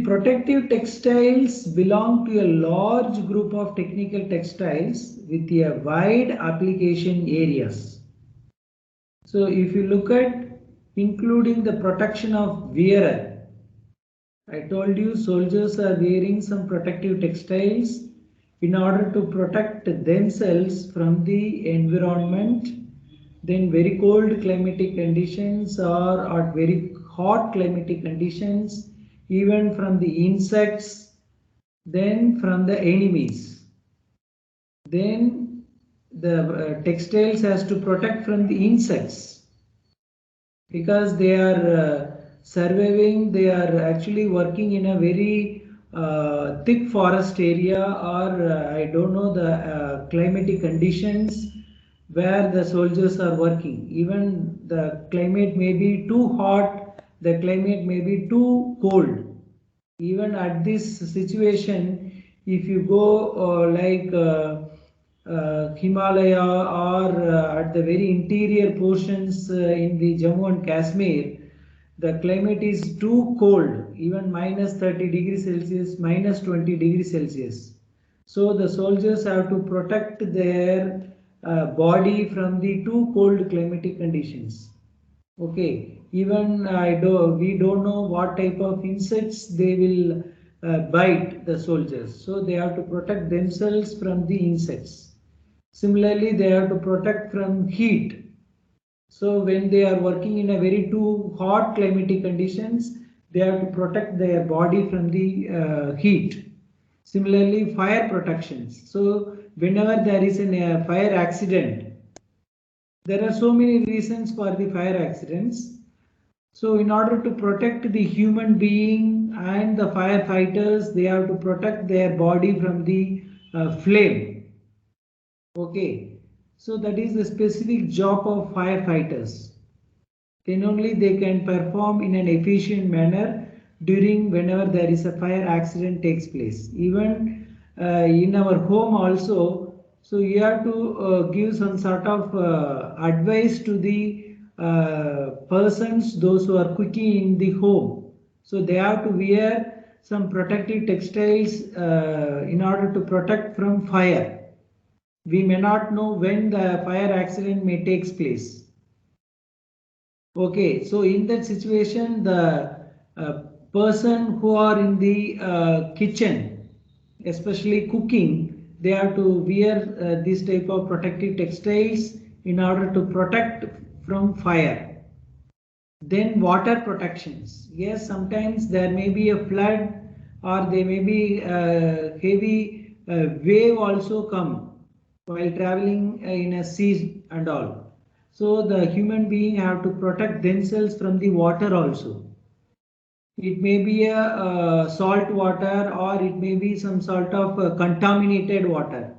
Protective textiles belong to a large group of technical textiles with a wide application areas. So if you look at including the protection of wearer, I told you soldiers are wearing some protective textiles in order to protect themselves from the environment, then very cold climatic conditions or very hot climatic conditions, even from the insects, then from the enemies. Then the textiles has to protect from the insects because they are surviving, they are actually working in a very thick forest area or I don't know the climatic conditions where the soldiers are working. Even the climate may be too hot, the climate may be too cold. Even at this situation, if you go Himalaya or at the very interior portions in the Jammu and Kashmir, the climate is too cold, even minus 30 degrees Celsius, minus 20 degrees Celsius. So the soldiers have to protect their body from the too cold climatic conditions. Okay, even we don't know what type of insects they will bite the soldiers. So they have to protect themselves from the insects. Similarly, they have to protect from heat. So when they are working in a very too hot climatic conditions, they have to protect their body from the heat. Similarly, fire protections. So whenever there is a fire accident, there are so many reasons for the fire accidents. So in order to protect the human being and the firefighters, they have to protect their body from the flame. Okay. So that is the specific job of firefighters. Then only they can perform in an efficient manner during whenever there is a fire accident takes place. Even in our home also, so you have to give some sort of advice to the persons, those who are cooking in the home. So they have to wear some protective textiles in order to protect from fire. We may not know when the fire accident may take place. Okay, so in that situation, the person who are in the kitchen, especially cooking, they have to wear this type of protective textiles in order to protect from fire. Then water protections. Yes, sometimes there may be a flood or there may be a heavy wave also come while traveling in a sea and all. So the human being have to protect themselves from the water also. It may be a salt water or it may be some sort of contaminated water.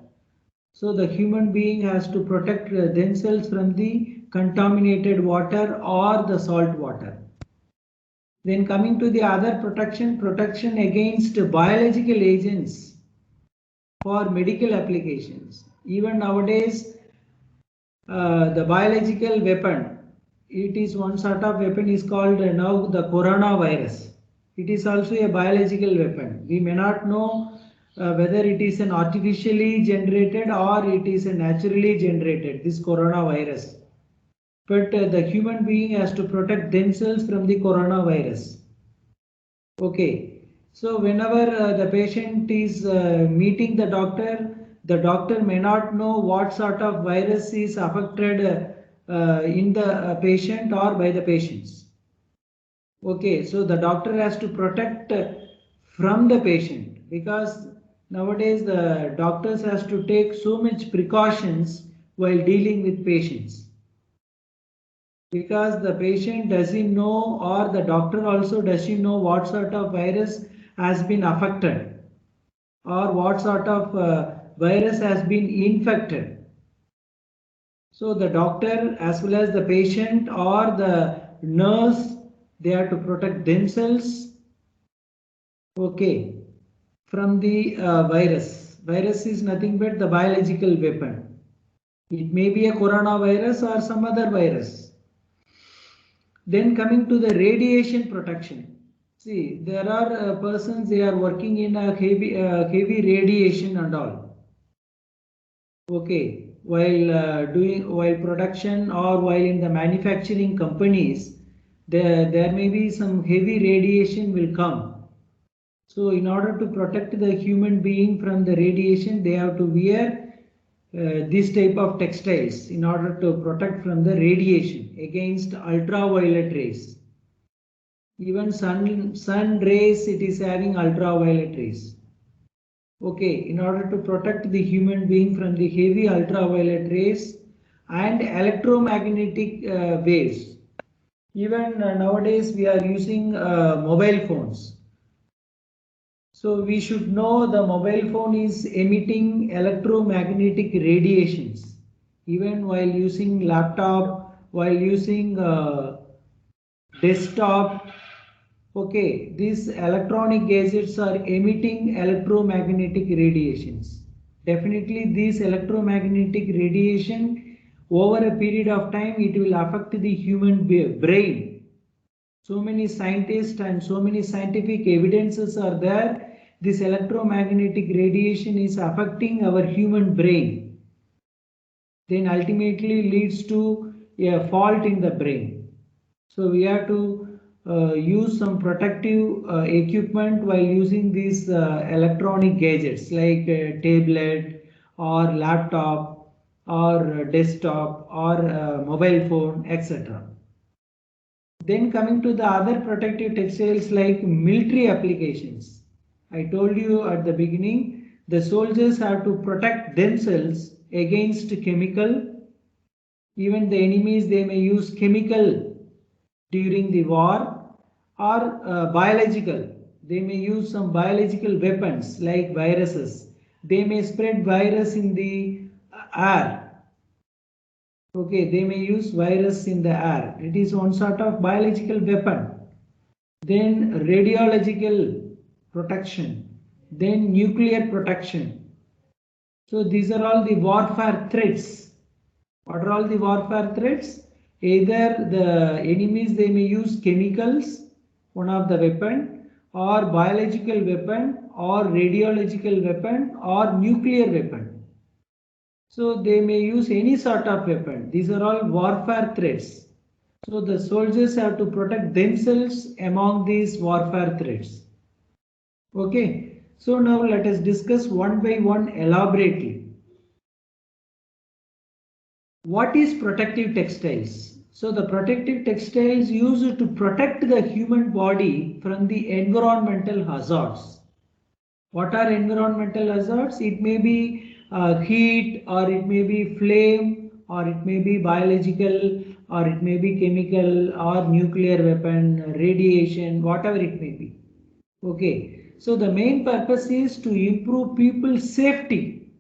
So the human being has to protect themselves from the contaminated water or the salt water. Then coming to the other protection against biological agents for medical applications. Even nowadays, the biological weapon, it is one sort of weapon is called now the coronavirus. It is also a biological weapon. We may not know whether it is an artificially generated or it is a naturally generated, this coronavirus. But the human being has to protect themselves from the coronavirus. Okay, so whenever the patient is meeting the doctor may not know what sort of virus is affected in the patient or by the patients. Okay, so the doctor has to protect from the patient because nowadays the doctors has to take so much precautions while dealing with patients because the patient doesn't know or the doctor also doesn't know what sort of virus has been affected or what sort of virus has been infected. So the doctor as well as the patient or the nurse, they have to protect themselves, okay, from the virus. Virus is nothing but the biological weapon. It may be a coronavirus or some other virus. Then coming to the radiation protection. See, there are persons, they are working in a heavy radiation and all. Okay, while production or while in the manufacturing companies, there may be some heavy radiation will come. So in order to protect the human being from the radiation, they have to wear this type of textiles in order to protect from the radiation against ultraviolet rays. Even sun rays, it is having ultraviolet rays. Okay, in order to protect the human being from the heavy ultraviolet rays and electromagnetic waves. Even nowadays we are using mobile phones. So we should know the mobile phone is emitting electromagnetic radiations. Even while using laptop, while using desktop, okay, these electronic gadgets are emitting electromagnetic radiations. Definitely these electromagnetic radiation over a period of time, it will affect the human brain. So many scientists and so many scientific evidences are there. This electromagnetic radiation is affecting our human brain. Then ultimately leads to a fault in the brain. So we have to use some protective equipment while using these electronic gadgets like tablet or laptop or desktop or mobile phone, etc. Then coming to the other protective textiles like military applications. I told you at the beginning, the soldiers have to protect themselves against chemical. Even the enemies, they may use chemical during the war or biological. They may use some biological weapons like viruses. They may spread virus in the air. Okay, they may use virus in the air. It is one sort of biological weapon. Then radiological protection. Then nuclear protection. So these are all the warfare threats. What are all the warfare threats? Either the enemies, they may use chemicals, one of the weapon, or biological weapon, or radiological weapon, or nuclear weapon. So they may use any sort of weapon. These are all warfare threats. So the soldiers have to protect themselves among these warfare threats. Okay. So now let us discuss one by one elaborately. What is protective textiles? So the protective textiles used to protect the human body from the environmental hazards. What are environmental hazards? It may be heat, or it may be flame, or it may be biological, or it may be chemical or nuclear weapon, radiation, whatever it may be. Okay. So the main purpose is to improve people's safety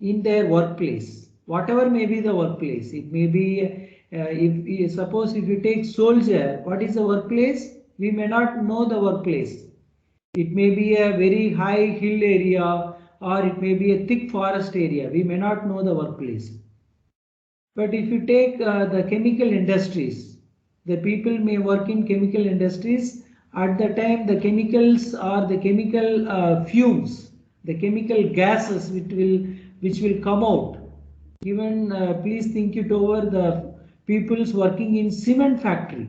in their workplace, whatever may be the workplace. It may be if suppose if you take soldier, what is the workplace? We may not know the workplace. It may be a very high hill area, or it may be a thick forest area. We may not know the workplace. But if you take the chemical industries, the people may work in chemical industries. At the time, the chemicals or the chemical fumes, the chemical gases which will come out. Even please think it over, the people's working in cement factory.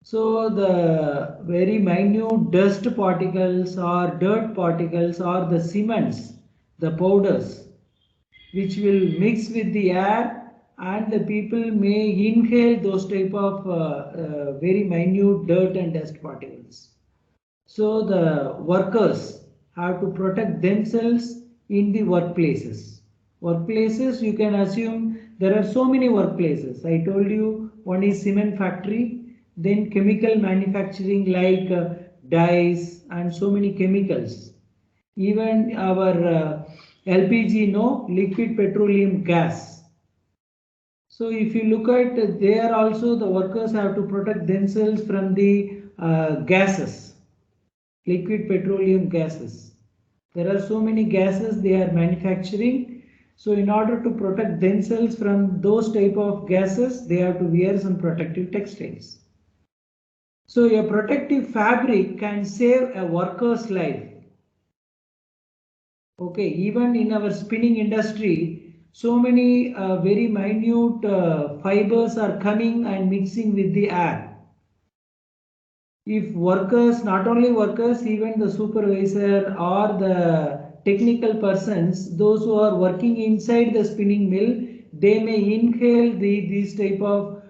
So the very minute dust particles or dirt particles or the cements, the powders, which will mix with the air, and the people may inhale those type of very minute dirt and dust particles. So the workers have to protect themselves in the workplaces. Workplaces, you can assume there are so many workplaces. I told you one is cement factory, then chemical manufacturing like dyes and so many chemicals. Even our LPG, no, liquid petroleum gas. So if you look at there also, the workers have to protect themselves from the gases, liquid petroleum gases. There are so many gases they are manufacturing. So in order to protect themselves from those type of gases, they have to wear some protective textiles. So a protective fabric can save a worker's life. Okay, even in our spinning industry, so many very minute fibers are coming and mixing with the air. If workers, not only workers, even the supervisor or the technical persons, those who are working inside the spinning mill, they may inhale these type of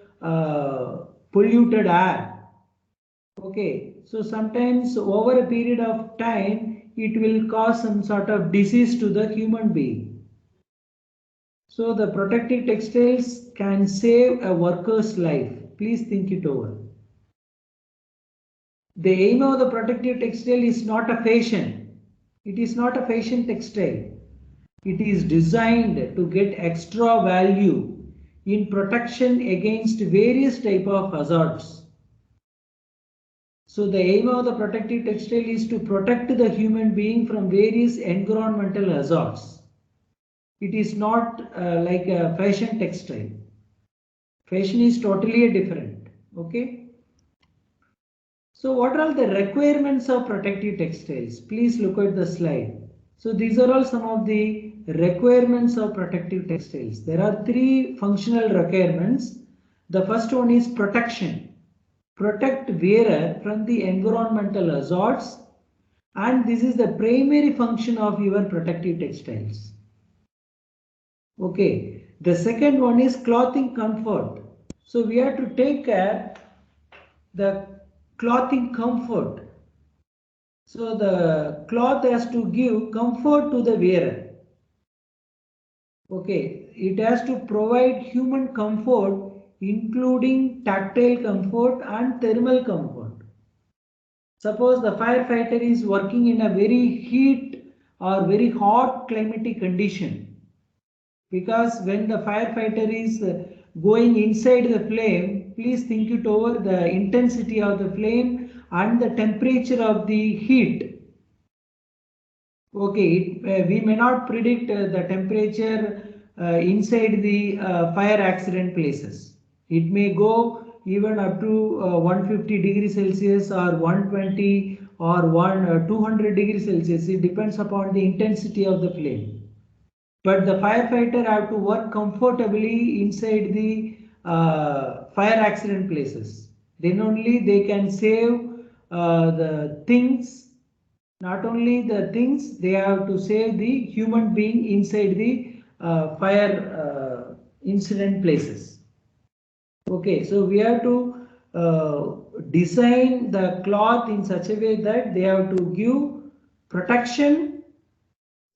polluted air. Okay, so sometimes over a period of time, it will cause some sort of disease to the human being. So the protective textiles can save a worker's life. Please think it over. The aim of the protective textile is not a fashion. It is not a fashion textile. It is designed to get extra value in protection against various type of hazards. So the aim of the protective textile is to protect the human being from various environmental hazards. It is not like a fashion textile. Fashion is totally different. Okay. So what are the requirements of protective textiles? Please look at the slide. So these are all some of the requirements of protective textiles. There are three functional requirements. The first one is protection. Protect wearer from the environmental hazards, and this is the primary function of your protective textiles. Okay, the second one is clothing comfort. So we have to take care the clothing comfort. So the cloth has to give comfort to the wearer. Okay, it has to provide human comfort including tactile comfort and thermal comfort. Suppose the firefighter is working in a very heat or very hot climatic condition, because when the firefighter is going inside the flame, please think it over the intensity of the flame and the temperature of the heat. Okay, we may not predict the temperature inside the fire accident places. It may go even up to 150 degrees Celsius or 120 or 200 degrees Celsius. It depends upon the intensity of the flame. But the firefighter have to work comfortably inside the fire accident places. Then only they can save the things. Not only the things, they have to save the human being inside the fire incident places. Okay, so we have to design the cloth in such a way that they have to give protection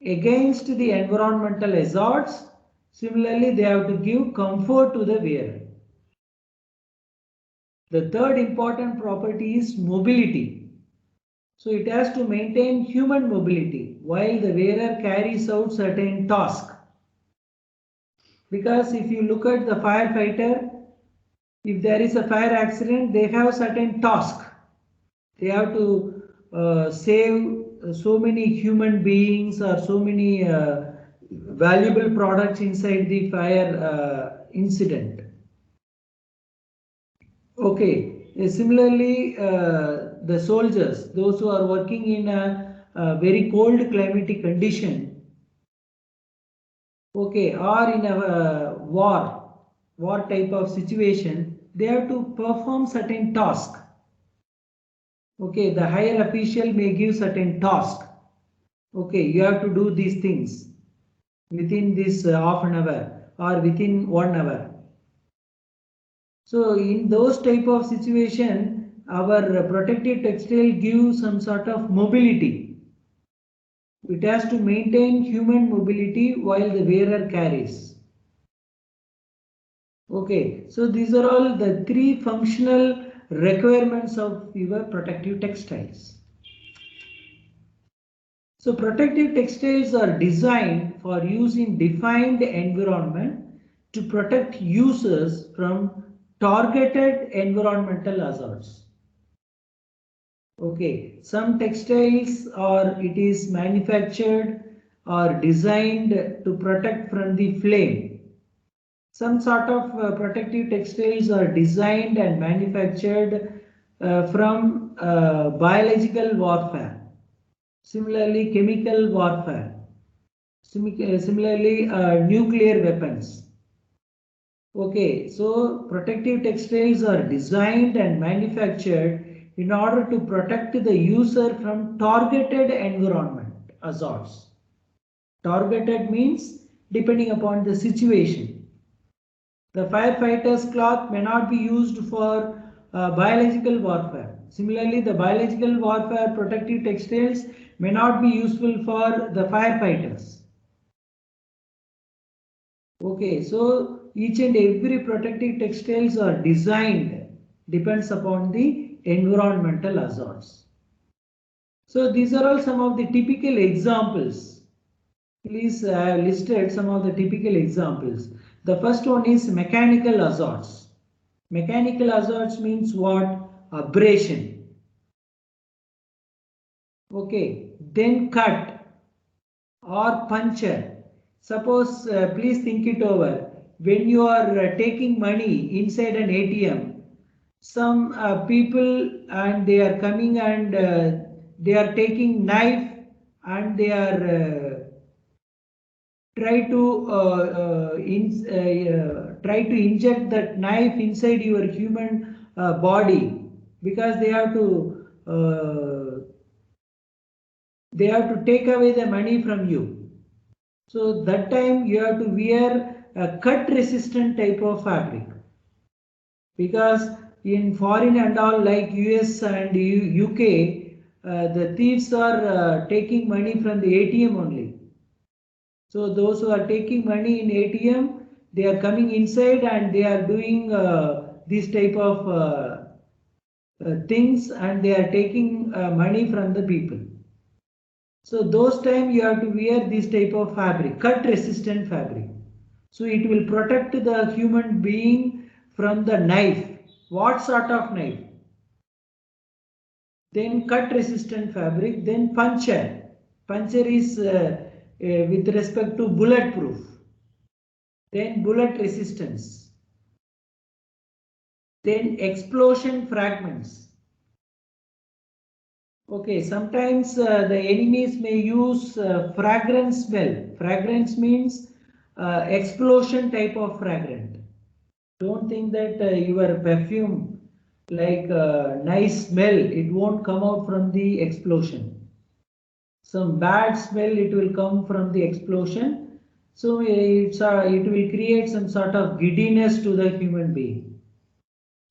against the environmental hazards. Similarly, they have to give comfort to the wearer. The third important property is mobility. So it has to maintain human mobility while the wearer carries out certain task. Because if you look at the firefighter, if there is a fire accident, they have certain task. They have to save so many human beings or so many valuable products inside the fire incident. Okay. Similarly, the soldiers, those who are working in a very cold climatic condition, okay, or in a war type of situation, they have to perform certain task. Okay, the higher official may give certain task. Okay, you have to do these things within this half an hour or within 1 hour. So in those type of situation, our protective textile gives some sort of mobility. It has to maintain human mobility while the wearer carries. Okay, so these are all the three functional requirements of your protective textiles. So protective textiles are designed for use in defined environment to protect users from targeted environmental hazards. Okay, some textiles it is manufactured or designed to protect from the flame. Some sort of protective textiles are designed and manufactured from biological warfare, similarly chemical warfare, similarly nuclear weapons. Okay, so protective textiles are designed and manufactured in order to protect the user from targeted environment hazards. Targeted means depending upon the situation. The firefighter's cloth may not be used for biological warfare. Similarly, the biological warfare protective textiles may not be useful for the firefighters. Okay, so each and every protective textiles are designed depends upon the environmental hazards. So these are all some of the typical examples. Please listed some of the typical examples. The first one is mechanical hazards. Mechanical hazards means what? Abrasion. Okay, then cut or puncture. Suppose, please think it over. When you are taking money inside an ATM, some people and they are coming and they are taking knife and they are try to inject that knife inside your human body, because they have to take away the money from you. So that time you have to wear a cut resistant type of fabric, because in foreign and all like US and UK, the thieves are taking money from the ATM only. So those who are taking money in ATM, they are coming inside and they are doing this type of things, and they are taking money from the people. So those time you have to wear this type of fabric, cut resistant fabric. So it will protect the human being from the knife. What sort of knife? Then cut resistant fabric, then puncture. Puncture is with respect to bulletproof. Then bullet resistance. Then explosion fragments. Okay, sometimes the enemies may use fragrance smell. Fragrance means explosion type of fragrant. Don't think that your perfume like nice smell, it won't come out from the explosion. Some bad smell, it will come from the explosion. So it will create some sort of giddiness to the human being.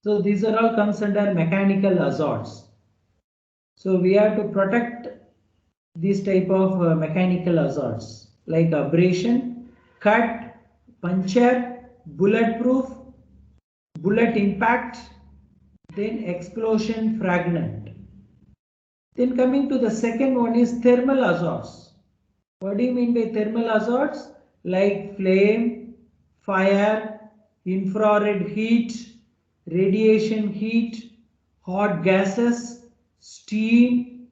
So these are all comes under mechanical hazards. So we have to protect these type of mechanical hazards like abrasion, cut, puncture, bulletproof, bullet impact, then explosion fragment. Then coming to the second one is thermal hazards. What do you mean by thermal hazards? Like flame, fire, infrared heat, radiation heat, hot gases, steam,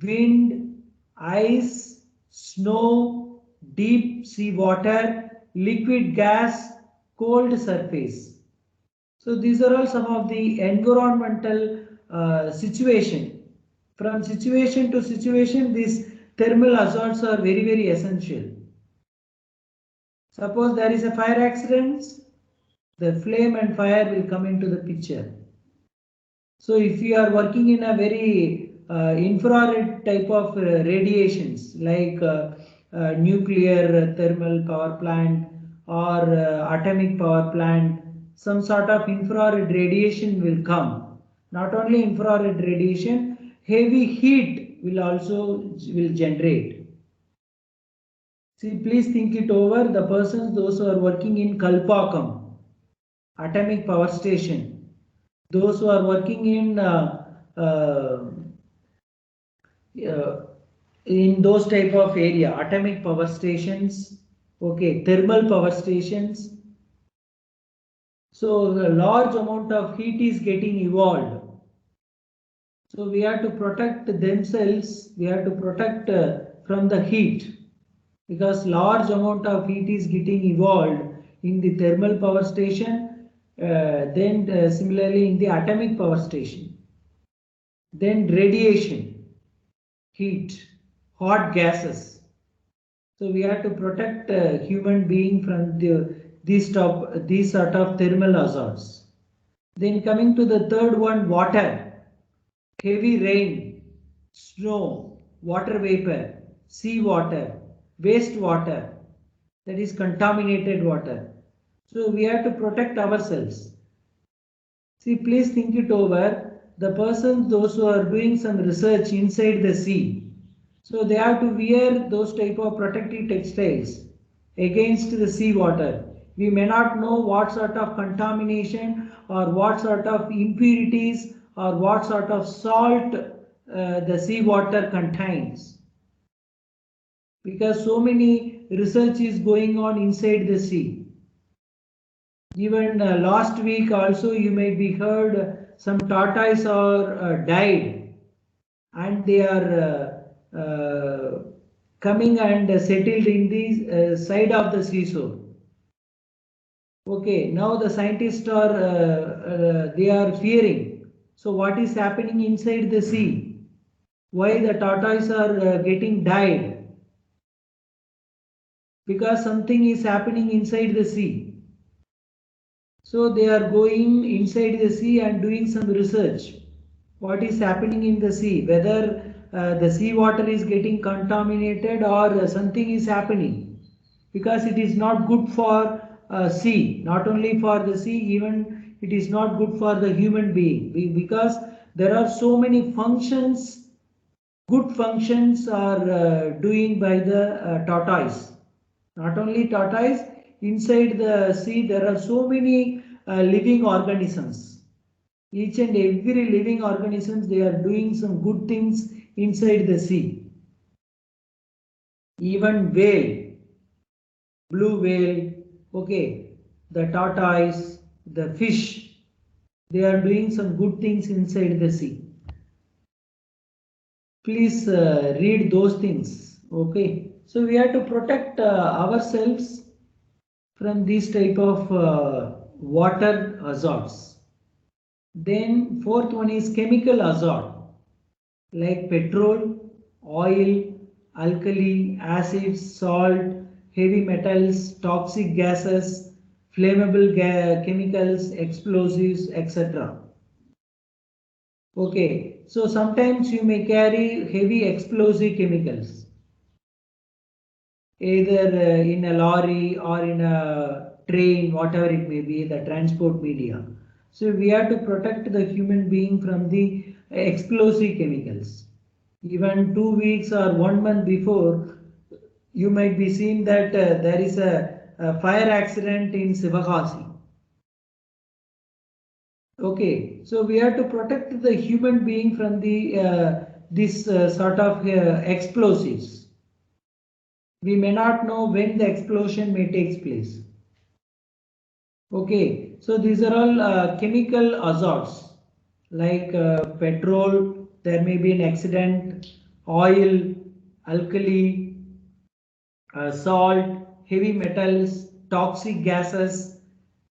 wind, ice, snow, deep sea water, liquid gas, cold surface. So these are all some of the environmental situation. From situation to situation, these thermal hazards are very, very essential. Suppose there is a fire accident, the flame and fire will come into the picture. So if you are working in a very infrared type of radiations like nuclear thermal power plant or atomic power plant, some sort of infrared radiation will come. Not only infrared radiation, heavy heat will generate. See, please think it over. The persons, those who are working in Kalpakkam, atomic power station, those who are working in those type of area, atomic power stations, okay, thermal power stations. So a large amount of heat is getting evolved. So we have to protect themselves, we have to protect from the heat, because large amount of heat is getting evolved in the thermal power station, then similarly in the atomic power station. Then radiation, heat, hot gases. So we have to protect human being from these sort of thermal hazards. Then coming to the third one, water, heavy rain, snow, water vapor, sea water, waste water, that is contaminated water. So we have to protect ourselves. See, please think it over. The persons, those who are doing some research inside the sea, so they have to wear those type of protective textiles against the sea water. We may not know what sort of contamination or what sort of impurities or what sort of salt the sea water contains. Because so many research is going on inside the sea. Even last week also you may be heard some tortoise are died and they are coming and settled in the side of the seashore. Okay, now the scientists are they are fearing. So what is happening inside the sea? Why the tortoise are getting died? Because something is happening inside the sea. So they are going inside the sea and doing some research. What is happening in the sea? Whether the sea water is getting contaminated or something is happening. Because it is not good for sea. Not only for the sea, even it is not good for the human being. Because there are so many functions, good functions are doing by the tortoise. Not only tortoise, inside the sea there are so many living organisms. Each and every living organisms, they are doing some good things inside the sea. Even whale, blue whale, okay, the tortoise, the fish, they are doing some good things inside the sea. Please read those things, okay. So we have to protect ourselves from these type of water hazards. Then fourth one is chemical hazard like petrol, oil, alkali, acids, salt, heavy metals, toxic gases, flammable chemicals, explosives, etc. Okay, so sometimes you may carry heavy explosive chemicals either in a lorry or in a train, whatever it may be, the transport media. So we have to protect the human being from the explosive chemicals. Even 2 weeks or 1 month before, you might be seen that there is a fire accident in Sivagasi. Okay, so we have to protect the human being from the this sort of explosives. We may not know when the explosion may take place. Okay, so these are all chemical hazards like petrol, there may be an accident, oil, alkali, salt, heavy metals, toxic gases,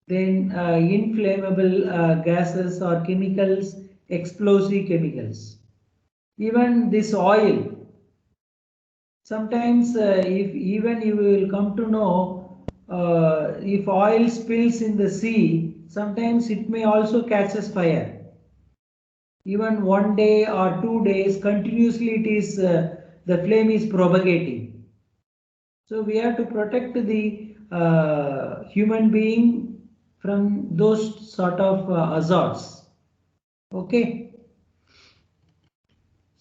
then inflammable gases or chemicals, explosive chemicals. Even this oil, sometimes if even you will come to know if oil spills in the sea, sometimes it may also catches fire. Even 1 day or 2 days continuously it is the flame is propagating. So we have to protect the human being from those sort of hazards. Okay.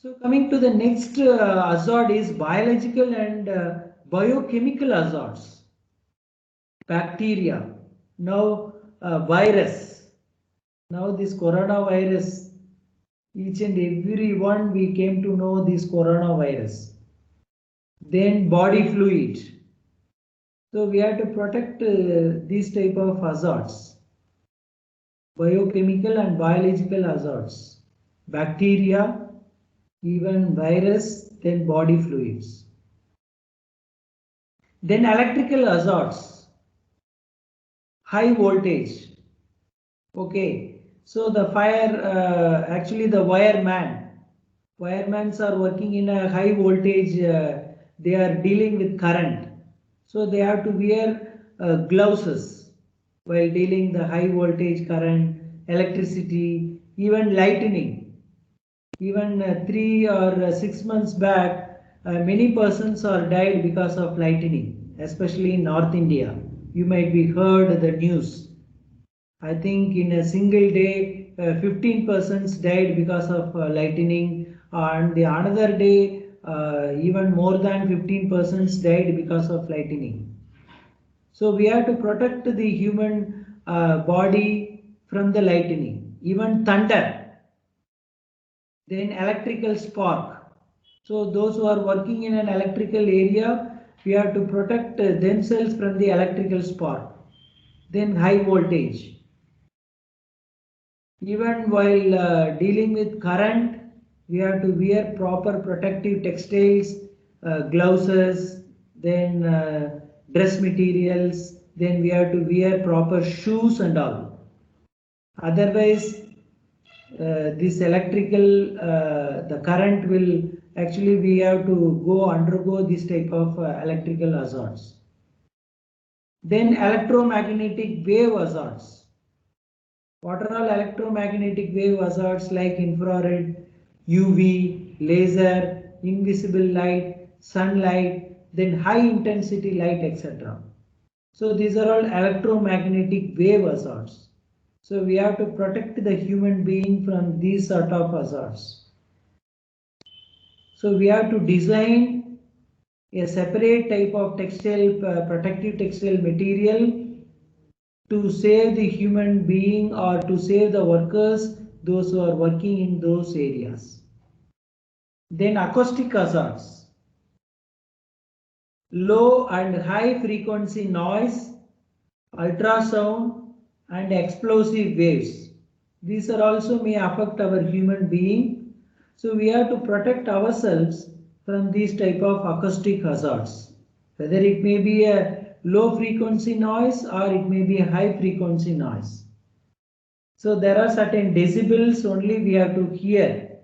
So coming to the next hazard is biological and biochemical hazards. Bacteria. Now virus. Now this coronavirus. Each and every one we came to know this coronavirus. Then body fluid. So we have to protect these type of hazards. Biochemical and biological hazards. Bacteria, even virus, then body fluids. Then electrical hazards, high voltage. Okay, so the fire, actually the wire man, Firemen are working in a high voltage, they are dealing with current. So they have to wear gloves while dealing the high voltage current, electricity, even lightning. Even 3 or 6 months back, many persons are died because of lightning, especially in North India. You might be heard the news. I think in a single day, 15 persons died because of lightning, and the another day, even more than 15 persons died because of lightning. So we have to protect the human body from the lightning, even thunder, then electrical spark. So those who are working in an electrical area, we have to protect themselves from the electrical spark. Then high voltage. Even while dealing with current, we have to wear proper protective textiles, gloves, then dress materials, then we have to wear proper shoes and all. Otherwise, this electrical, the current will actually we have to undergo this type of electrical hazards. Then electromagnetic wave hazards. What are all electromagnetic wave hazards like infrared, UV, laser, invisible light, sunlight, then high intensity light, etc. So these are all electromagnetic wave hazards. So we have to protect the human being from these sort of hazards. So we have to design a separate type of textile, protective textile material to save the human being or to save the workers, those who are working in those areas. Then acoustic hazards. Low and high frequency noise, ultrasound and explosive waves. These are also may affect our human being. So we have to protect ourselves from these type of acoustic hazards. Whether it may be a low frequency noise or it may be a high frequency noise. So there are certain decibels only we have to hear.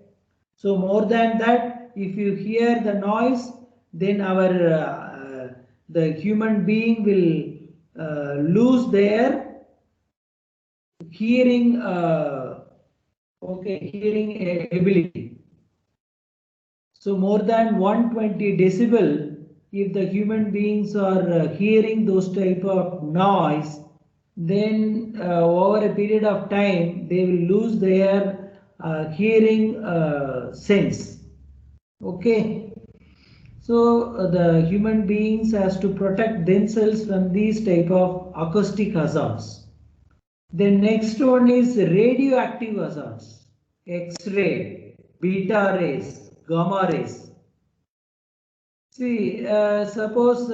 So more than that, if you hear the noise, then the human being will lose their hearing hearing ability. So more than 120 decibel, if the human beings are hearing those type of noise, then over a period of time they will lose their hearing sense. Okay. So the human beings has to protect themselves from these type of acoustic hazards. The next one is radioactive hazards. X-ray, beta rays, gamma rays. See, suppose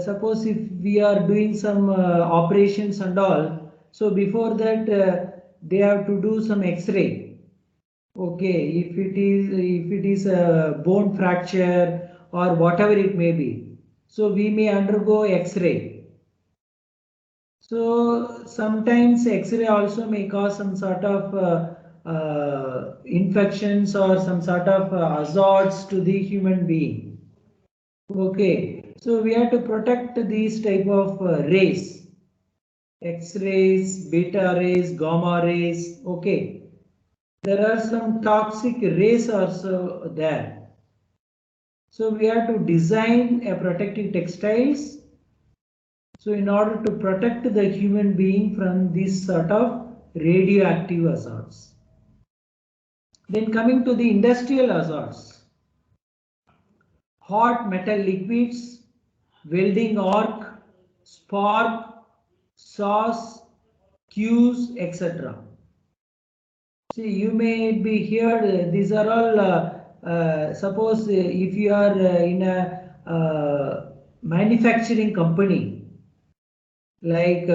suppose if we are doing some operations and all, so before that they have to do some X-ray. Okay, if it is a bone fracture or whatever it may be, so we may undergo X-ray. So sometimes X-ray also may cause some sort of infections or some sort of hazards to the human being. Okay, so we have to protect these type of rays, X-rays, beta rays, gamma rays. Okay. There are some toxic rays also there. So we have to design a protective textiles. So in order to protect the human being from this sort of radioactive hazards. Then coming to the industrial hazards. Hot metal liquids, welding arc, spark, sauce, cues, etc. See, you may be here, these are all, suppose if you are in a manufacturing company, like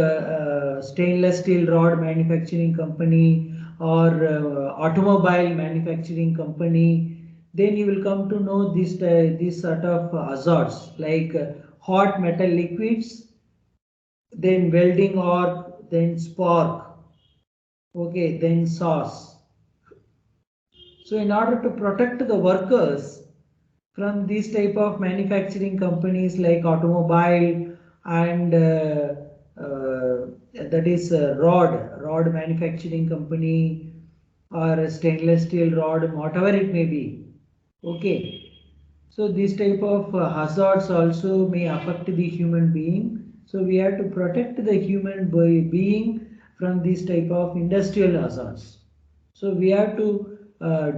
stainless steel rod manufacturing company or automobile manufacturing company, then you will come to know this sort of hazards like hot metal liquids, then welding arc, then spark, okay, then sauce. So in order to protect the workers from these type of manufacturing companies like automobile and that is rod manufacturing company or a stainless steel rod, whatever it may be. Okay. So these type of hazards also may affect the human being. So we have to protect the human being from these type of industrial hazards. So we have to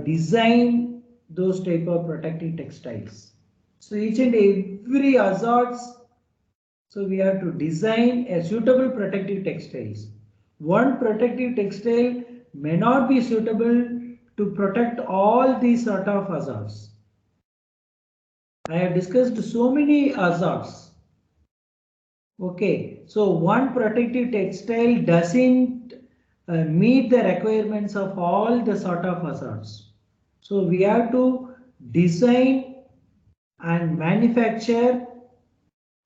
design those type of protective textiles. So each and every hazards, so we have to design a suitable protective textiles. One protective textile may not be suitable to protect all these sort of hazards. I have discussed so many hazards. Okay, so one protective textile doesn't meet the requirements of all the sort of hazards. So we have to design and manufacture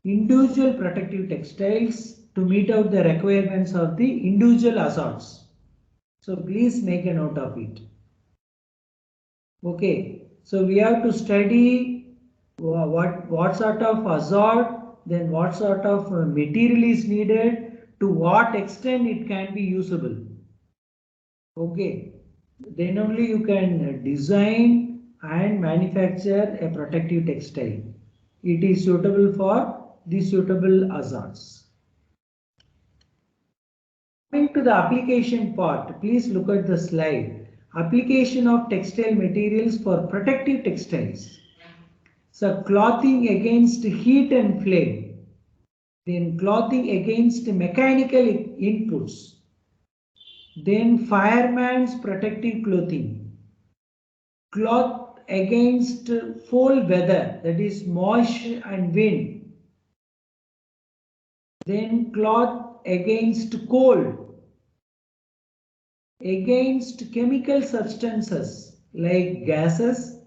individual protective textiles to meet out the requirements of the individual hazards. So please make a note of it. Okay, so we have to study what sort of hazard, then what sort of material is needed, to what extent it can be usable. Okay, then only you can design and manufacture a protective textile. It is suitable for the suitable hazards. Coming to the application part, please look at the slide. Application of textile materials for protective textiles. So clothing against heat and flame. Then clothing against mechanical inputs. Then fireman's protective clothing. Cloth against foul weather, that is moisture and wind. Then cloth against cold. Against chemical substances like gases,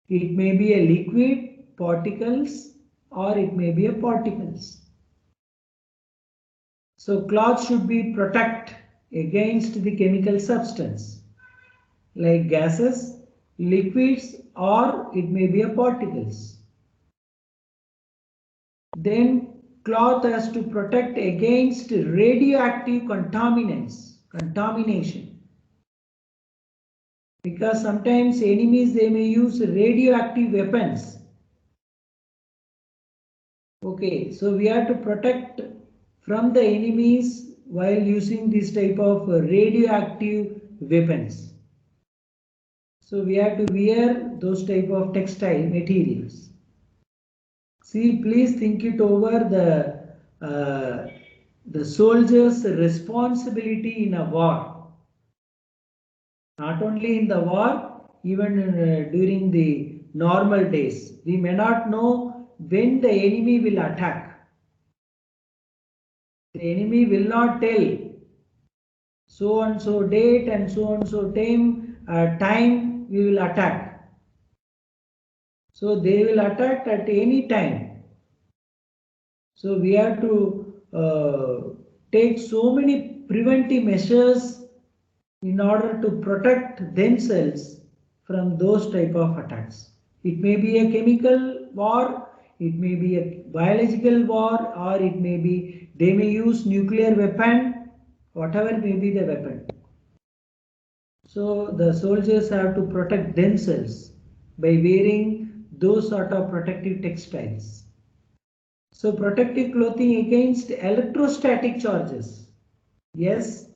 it may be a liquid, particles, or it may be a particles. So cloth should be protect against the chemical substance like gases, liquids, or it may be a particles. Then cloth has to protect against radioactive contamination. Because sometimes enemies, they may use radioactive weapons. Okay, so we have to protect from the enemies while using this type of radioactive weapons. So we have to wear those type of textile materials. See, please think it over, the soldier's responsibility in a war. Not only in the war, even during the normal days. We may not know when the enemy will attack. The enemy will not tell so and so date and so and so time we will attack. So they will attack at any time. So we have to take so many preventive measures in order to protect themselves from those type of attacks. It may be a chemical war, it may be a biological war, or it may be they may use nuclear weapon, whatever may be the weapon. So the soldiers have to protect themselves by wearing those sort of protective textiles. So protective clothing against electrostatic charges. Yes.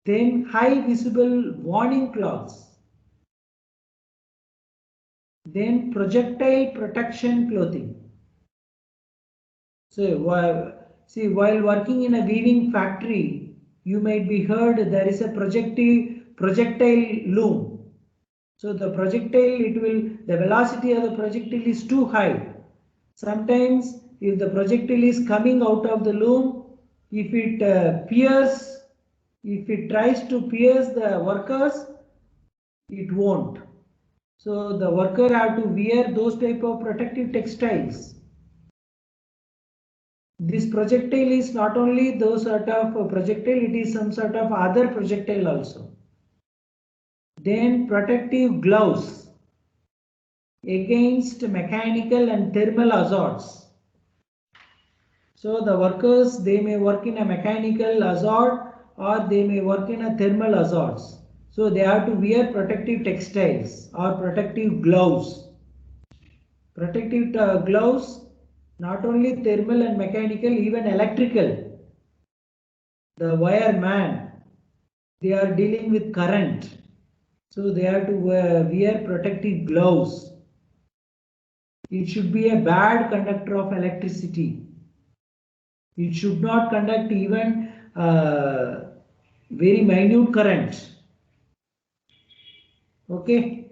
Then high visible warning cloths. Then projectile protection clothing. So while working in a weaving factory, you might be heard there is a projectile loom. So the projectile, the velocity of the projectile is too high. Sometimes if the projectile is coming out of the loom, if it tries to pierce the workers, it won't. So the worker have to wear those type of protective textiles. This projectile is not only those sort of projectile, it is some sort of other projectile also. Then protective gloves against mechanical and thermal hazards. So the workers, they may work in a mechanical hazard or they may work in a thermal hazards. So they have to wear protective textiles or protective gloves. Protective gloves, not only thermal and mechanical, even electrical. The wireman, they are dealing with current. So they have to wear protective gloves. It should be a bad conductor of electricity. It should not conduct even very minute current. Okay.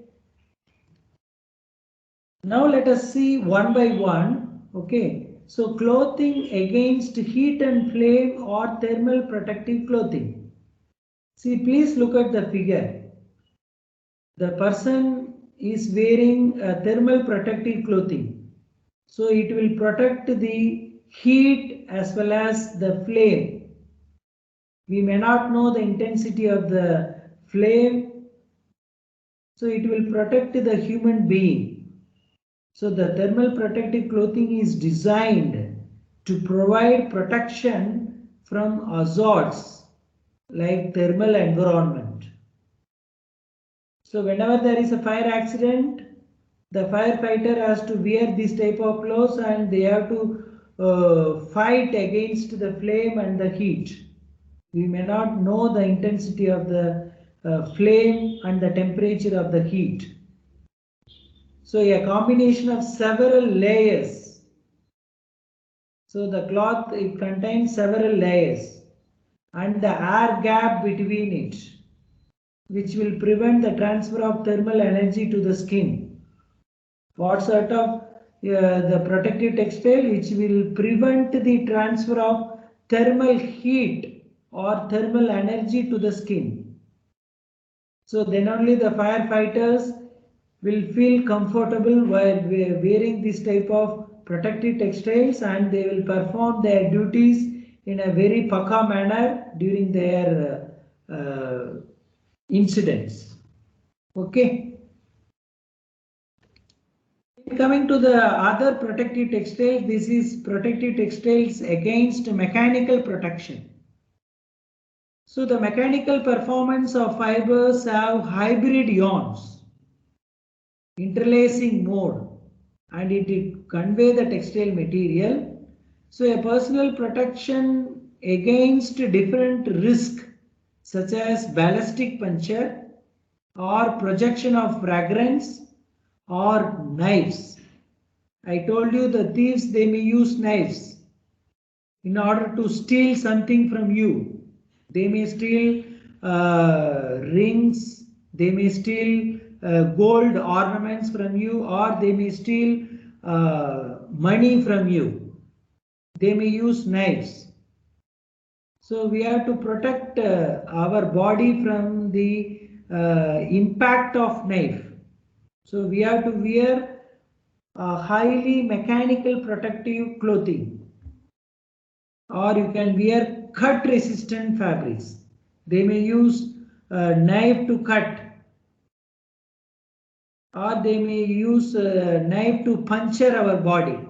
Now let us see one by one. Okay. So clothing against heat and flame or thermal protective clothing. See, please look at the figure. The person is wearing thermal protective clothing. So it will protect the heat as well as the flame. We may not know the intensity of the flame. So it will protect the human being. So the thermal protective clothing is designed to provide protection from hazards like thermal environment. So whenever there is a fire accident, the firefighter has to wear this type of clothes and they have to fight against the flame and the heat. We may not know the intensity of the flame and the temperature of the heat. So a combination of several layers. So the cloth, it contains several layers and the air gap between it, which will prevent the transfer of thermal energy to the skin. What sort of the protective textile which will prevent the transfer of thermal heat or thermal energy to the skin. So then only the firefighters will feel comfortable while wearing this type of protective textiles and they will perform their duties in a very paka manner during their incidents. Okay. Coming to the other protective textiles, this is protective textiles against mechanical protection. So the mechanical performance of fibers have hybrid ions, interlacing mode, and it convey the textile material. So a personal protection against different risk such as ballistic puncture or projection of fragrance or knives. I told you the thieves, they may use knives in order to steal something from you. They may steal rings, they may steal gold ornaments from you, or they may steal money from you. They may use knives. So we have to protect our body from the impact of knife. So we have to wear highly mechanical protective clothing, or you can wear cut resistant fabrics. They may use a knife to cut, or they may use a knife to puncture our body.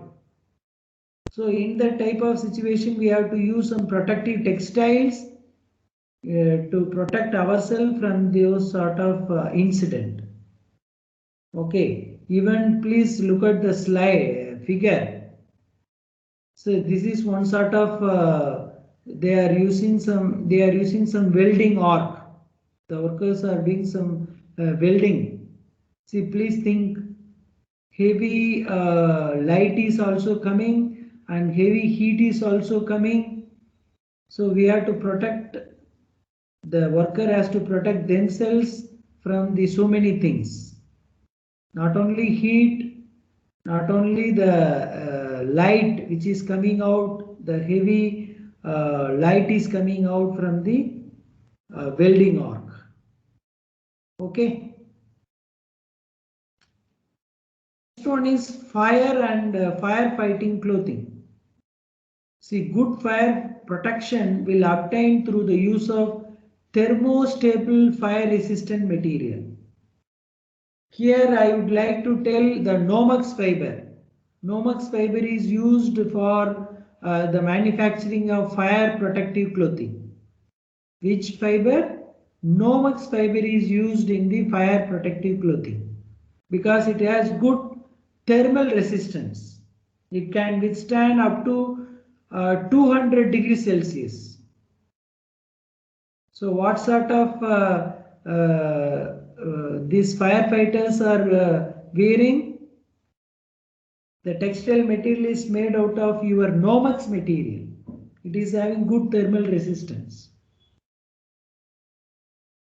So in that type of situation we have to use some protective textiles to protect ourselves from those sort of incident. Okay, even please look at the slide figure. So this is one sort of they are using some welding arc. The workers are doing some welding. See, please think, heavy light is also coming and heavy heat is also coming. So we have to protect, the worker has to protect themselves from the so many things. Not only heat, not only the light which is coming out, the heavy light is coming out from the welding arc. Okay. Next one is fire and firefighting clothing. See, good fire protection will obtain through the use of thermostable fire resistant material. Here I would like to tell the Nomex fiber. Nomex fiber is used for the manufacturing of fire protective clothing. Which fiber? Nomex fiber is used in the fire protective clothing because it has good thermal resistance. It can withstand up to 200 degrees Celsius. So what sort of these firefighters are wearing? The textile material is made out of your Nomex material. It is having good thermal resistance.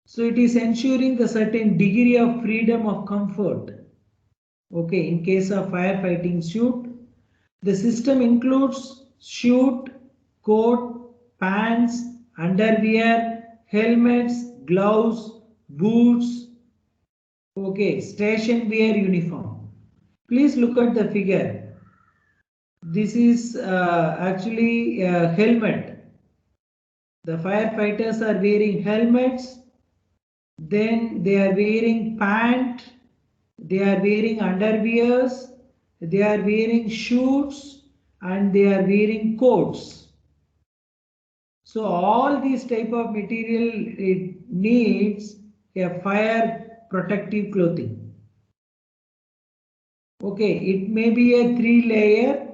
So it is ensuring the certain degree of freedom of comfort. Okay, in case of firefighting suit, the system includes suit, coat, pants, underwear, helmets, gloves, boots, okay, station wear uniform. Please look at the figure. This is actually a helmet. The firefighters are wearing helmets, then they are wearing pant, they are wearing underwears, they are wearing shorts, and they are wearing coats. So all these type of material, it needs a fire protective clothing. Okay, it may be a 3-layer,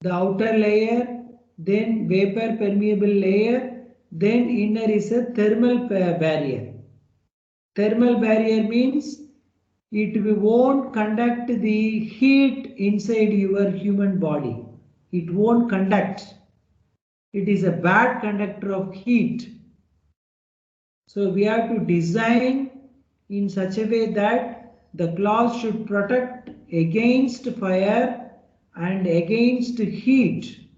the outer layer, then vapor permeable layer, then inner is a thermal barrier. Thermal barrier means it won't conduct the heat inside your human body. It won't conduct. It is a bad conductor of heat. So we have to design in such a way that the cloth should protect against fire and against heat.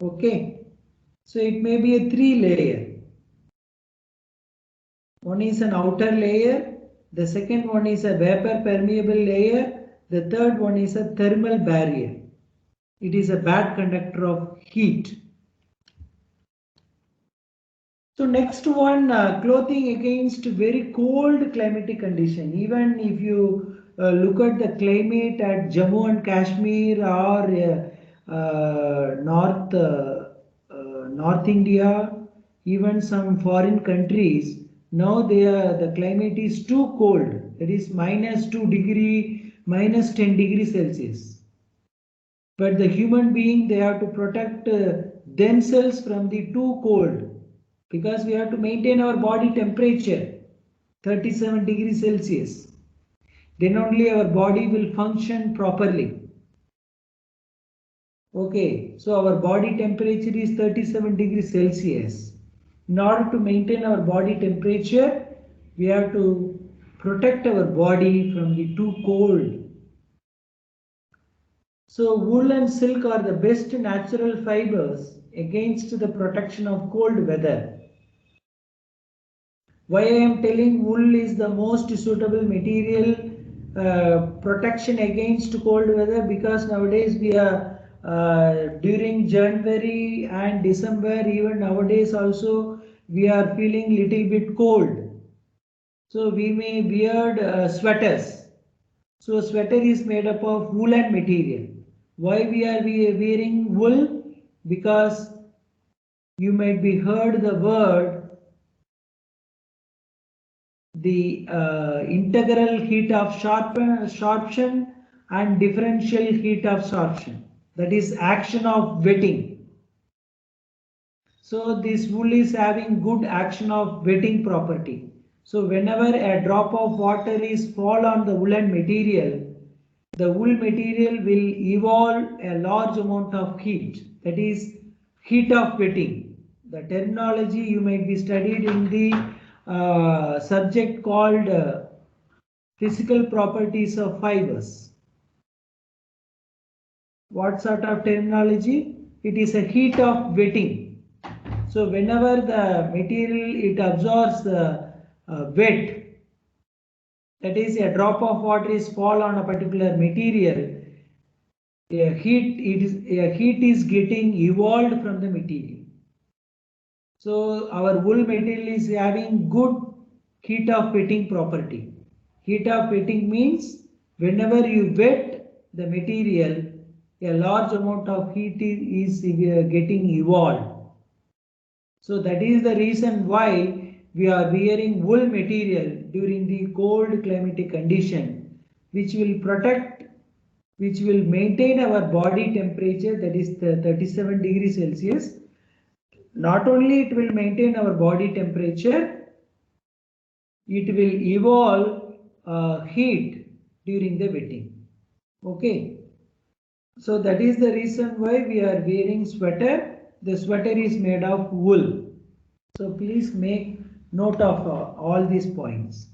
Okay. So it may be a 3-layer. One is an outer layer, the second one is a vapor permeable layer, the third one is a thermal barrier. It is a bad conductor of heat. So next one, clothing against very cold climatic condition. Even if you look at the climate at Jammu and Kashmir or North India, even some foreign countries, now the climate is too cold. It is -2 degree, -10 degrees Celsius. But the human being, they have to protect themselves from the too cold, because we have to maintain our body temperature 37 degrees Celsius. Then only our body will function properly. Okay, so our body temperature is 37 degrees Celsius. In order to maintain our body temperature, we have to protect our body from the too cold. So wool and silk are the best natural fibers against the protection of cold weather. Why I am telling wool is the most suitable material protection against cold weather? Because nowadays we are during January and December, even nowadays also we are feeling little bit cold. So we may wear sweaters. So sweater is made up of woolen material. Why we are wearing wool? Because you might be heard the word the integral heat absorption and differential heat absorption, that is action of wetting. So this wool is having good action of wetting property. So whenever a drop of water is fall on the woolen material, the wool material will evolve a large amount of heat, that is heat of wetting. The terminology you might be studied in the subject called physical properties of fibers. What sort of terminology? It is a heat of wetting. So whenever the material it absorbs the wet, that is a drop of water is fall on a particular material, a heat is getting evolved from the material. So our wool material is having good heat of wetting property. Heat of wetting means whenever you wet the material, a large amount of heat is getting evolved. So that is the reason why we are wearing wool material during the cold climatic condition, which will protect, which will maintain our body temperature, that is the 37 degrees Celsius. Not only it will maintain our body temperature, it will evolve heat during the wetting. Okay. So that is the reason why we are wearing sweater. The sweater is made of wool. So please make note of all these points.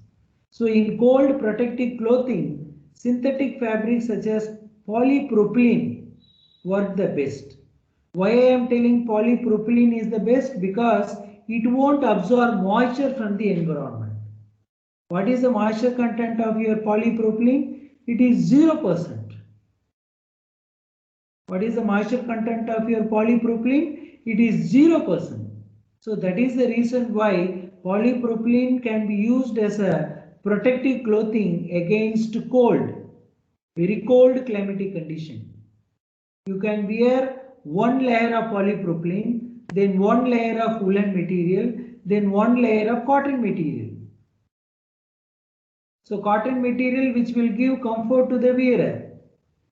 So in cold protective clothing, synthetic fabrics such as polypropylene work the best. Why I am telling polypropylene is the best? Because it won't absorb moisture from the environment. What is the moisture content of your polypropylene? It is 0%. What is the moisture content of your polypropylene? It is 0%. So that is the reason why polypropylene can be used as a protective clothing against cold, very cold climatic condition. You can wear one layer of polypropylene, then one layer of woolen material, then one layer of cotton material. So cotton material which will give comfort to the wearer,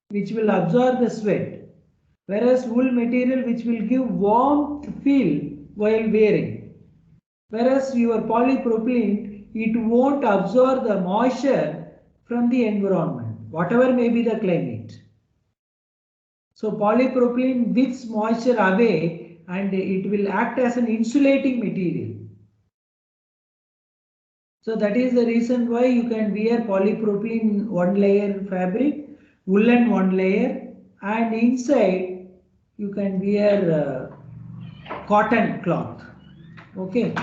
which will absorb the sweat, whereas wool material which will give warmth feel while wearing. Whereas your polypropylene, it won't absorb the moisture from the environment, whatever may be the climate. So polypropylene wicks moisture away and it will act as an insulating material. So that is the reason why you can wear polypropylene one layer fabric, woolen one layer, and inside you can wear cotton cloth. Okay.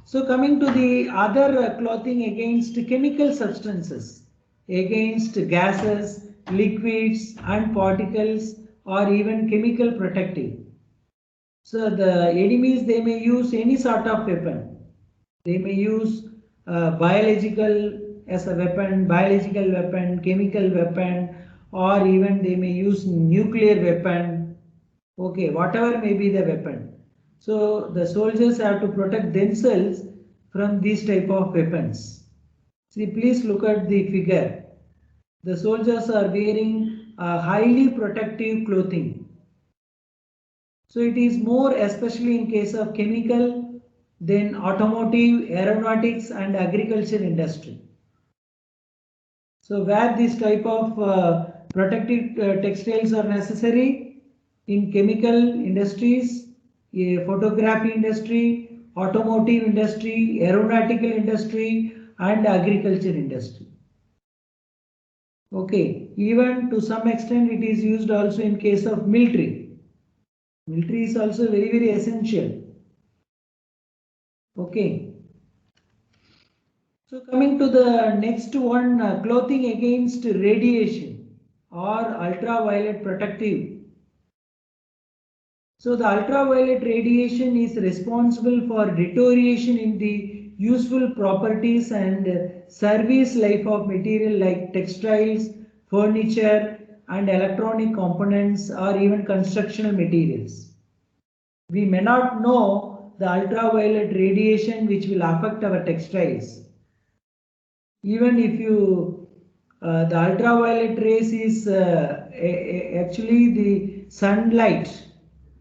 So coming to the other clothing against chemical substances, against gases, liquids and particles, or even chemical protective. So the enemies, they may use any sort of weapon. They may use biological as a weapon, biological weapon, chemical weapon, or even they may use nuclear weapon. Okay, whatever may be the weapon. So the soldiers have to protect themselves from these type of weapons. See, please look at the figure. The soldiers are wearing highly protective clothing. So it is more especially in case of chemical, then automotive, aeronautics and agriculture industry. So where this type of protective textiles are necessary? In chemical industries, photography industry, automotive industry, aeronautical industry and agriculture industry. Okay, even to some extent it is used also in case of military. Military is also very essential. Okay. So coming to the next one, clothing against radiation or ultraviolet protective. So the ultraviolet radiation is responsible for deterioration in the useful properties and service life of material like textiles, furniture and electronic components or even constructional materials. We may not know the ultraviolet radiation which will affect our textiles. Even if you, the ultraviolet rays is actually the sunlight.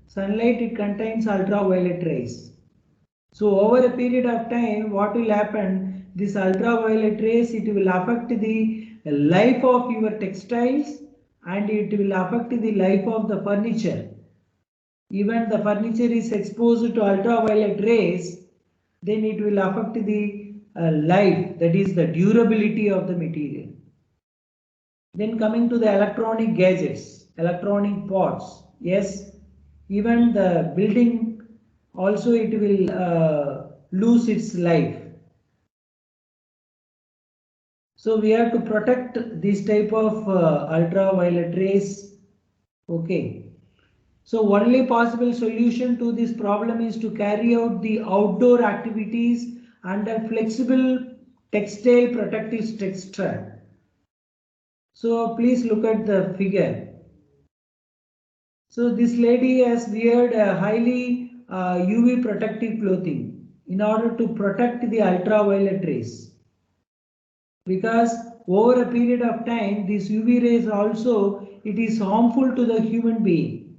Sunlight, it contains ultraviolet rays. So over a period of time, what will happen? This ultraviolet rays, it will affect the life of your textiles and it will affect the life of the furniture. Even the furniture is exposed to ultraviolet rays, then it will affect the life, that is the durability of the material. Then coming to the electronic gadgets, electronic pots, yes, even the building also it will lose its life. So we have to protect this type of ultraviolet rays. Okay. So only possible solution to this problem is to carry out the outdoor activities under flexible textile protective texture. So please look at the figure. So this lady has weared a highly UV protective clothing in order to protect the ultraviolet rays. Because over a period of time, these UV rays also, it is harmful to the human being.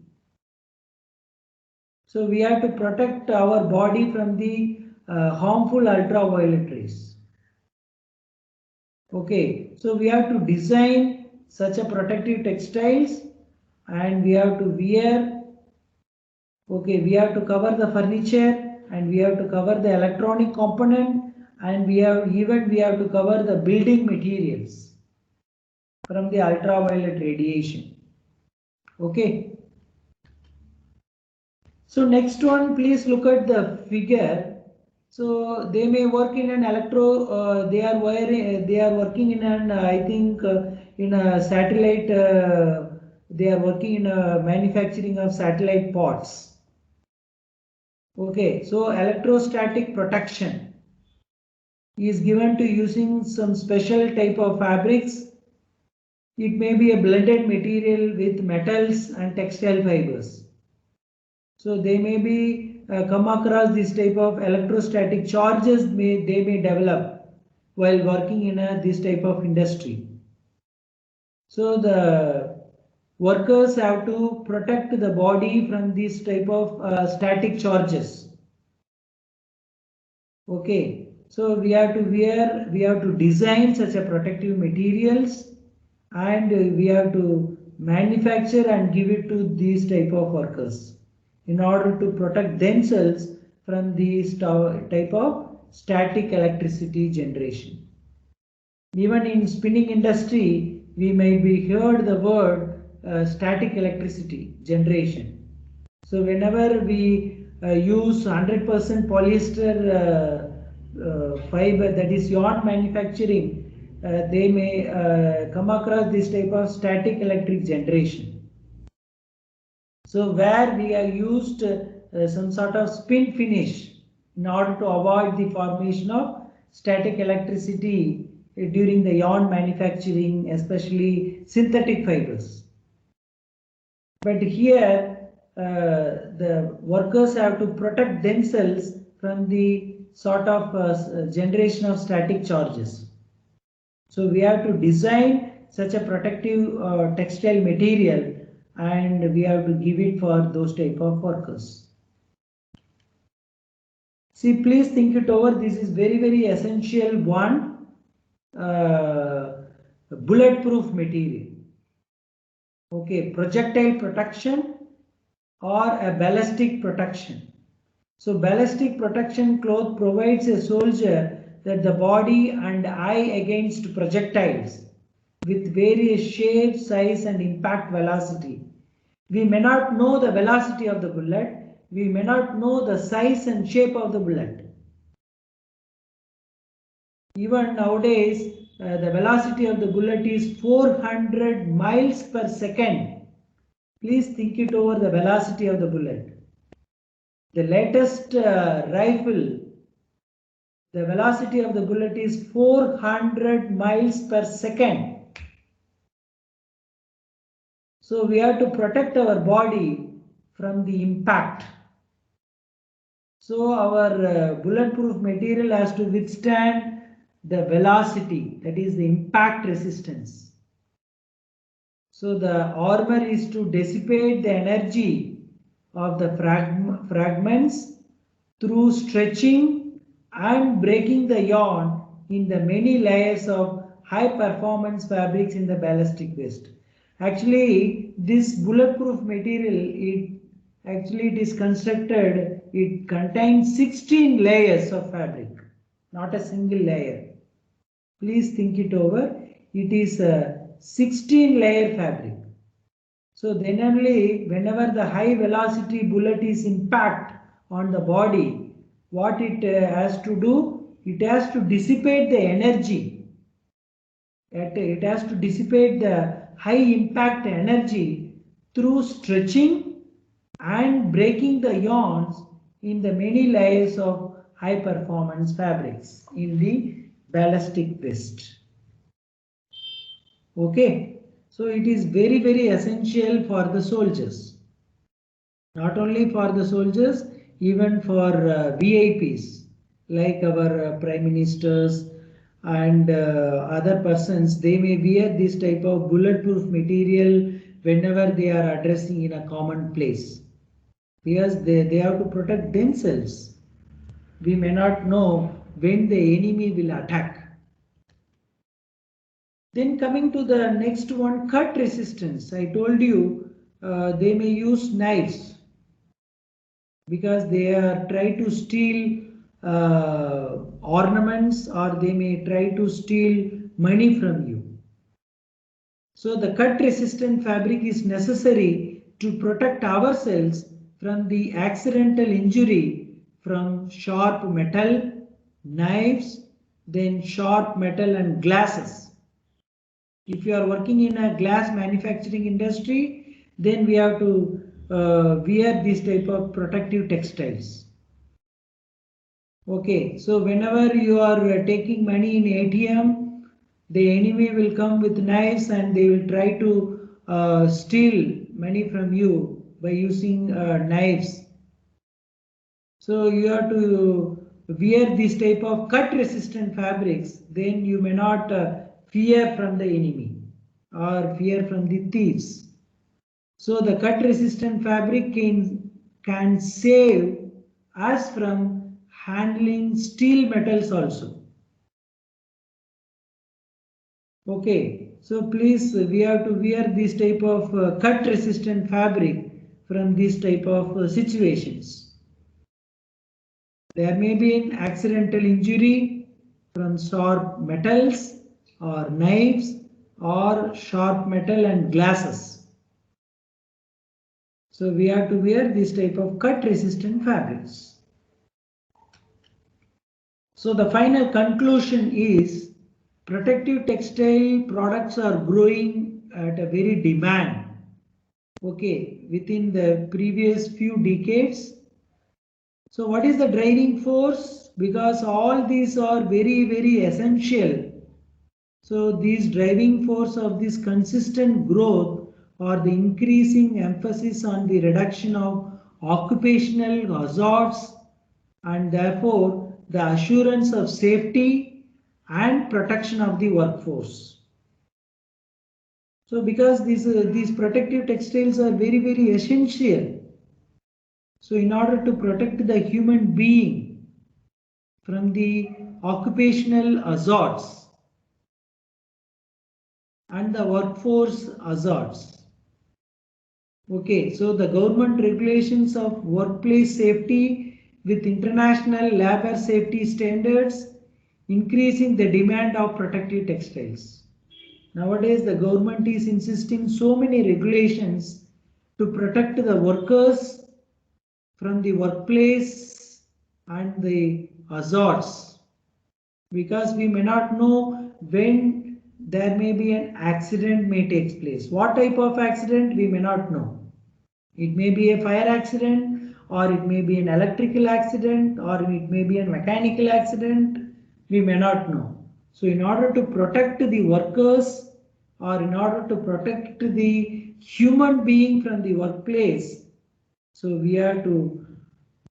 So we have to protect our body from the harmful ultraviolet rays. Okay, so we have to design such a protective textiles, and we have to wear. Okay, we have to cover the furniture, and we have to cover the electronic component, and we have to cover the building materials from the ultraviolet radiation. Okay. So next one, please look at the figure. So they may work in an they are working in an, I think, in a satellite, they are working in a manufacturing of satellite pods. Okay, so electrostatic protection is given to using some special type of fabrics. It may be a blended material with metals and textile fibers. So they may be come across this type of electrostatic charges they may develop while working in this type of industry. So the workers have to protect the body from this type of static charges. Okay, so we have to design such a protective materials, and we have to manufacture and give it to these type of workers in order to protect themselves from this type of static electricity generation. Even in spinning industry, we may be heard the word static electricity generation. So whenever we use 100% polyester fiber, that is yarn manufacturing, they may come across this type of static electric generation. So where we have used some sort of spin finish in order to avoid the formation of static electricity during the yarn manufacturing, especially synthetic fibers. But here the workers have to protect themselves from the sort of generation of static charges. So we have to design such a protective textile material, and we have to give it for those type of workers. See, please think it over. This is very essential one. Bulletproof material. Okay, projectile protection or a ballistic protection. So ballistic protection cloth provides a soldier that the body and eye against projectiles with various shape, size and impact velocity. We may not know the velocity of the bullet. We may not know the size and shape of the bullet. Even nowadays, the velocity of the bullet is 400 miles per second. Please think it over, the velocity of the bullet. The latest rifle, the velocity of the bullet is 400 miles per second. So we have to protect our body from the impact. So our bulletproof material has to withstand the velocity, that is the impact resistance. So the armor is to dissipate the energy of the fragments through stretching and breaking the yarn in the many layers of high performance fabrics in the ballistic vest. Actually, this bulletproof material, it is constructed, it contains 16 layers of fabric, not a single layer. Please think it over. It is a 16 layer fabric. So then only whenever the high velocity bullet is impact on the body, what it has to do, it has to dissipate the energy. It has to dissipate the high impact energy through stretching and breaking the yarns in the many layers of high performance fabrics in the ballistic vest. Okay, so it is very essential for the soldiers. Not only for the soldiers, even for VIPs like our prime ministers and other persons, they may wear this type of bulletproof material whenever they are addressing in a common place, because they have to protect themselves. We may not know when the enemy will attack. Then coming to the next one, cut resistance. I told you they may use knives because they are try to steal ornaments, or they may try to steal money from you. So the cut resistant fabric is necessary to protect ourselves from the accidental injury from sharp metal, knives, then sharp metal and glasses. If you are working in a glass manufacturing industry, then we have to wear this type of protective textiles. Okay, so whenever you are taking money in ATM, the enemy will come with knives and they will try to steal money from you by using knives. So you have to wear this type of cut resistant fabrics, then you may not fear from the enemy or fear from the thieves. So the cut resistant fabric can save us from handling steel metals also. Okay, so please we have to wear this type of cut resistant fabric from this type of situations. There may be an accidental injury from sharp metals or knives or sharp metal and glasses. So we have to wear this type of cut resistant fabrics. So the final conclusion is protective textile products are growing at a very demand. Okay, within the previous few decades. So what is the driving force? Because all these are very essential. So these driving force of this consistent growth or the increasing emphasis on the reduction of occupational hazards and therefore the assurance of safety and protection of the workforce. So because these protective textiles are very essential. So in order to protect the human being from the occupational hazards and the workforce hazards. Okay, so the government regulations of workplace safety with international labor safety standards increasing the demand of protective textiles. Nowadays the government is insisting so many regulations to protect the workers from the workplace and the hazards, because we may not know when there may be an accident may take place. What type of accident we may not know. It may be a fire accident, or it may be an electrical accident, or it may be a mechanical accident, we may not know. So in order to protect the workers, or in order to protect the human being from the workplace, so we have to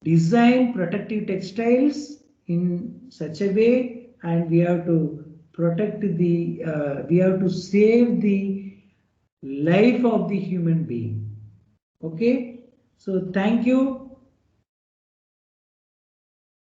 design protective textiles in such a way, and we have to protect the we have to save the life of the human being. Okay, so thank you.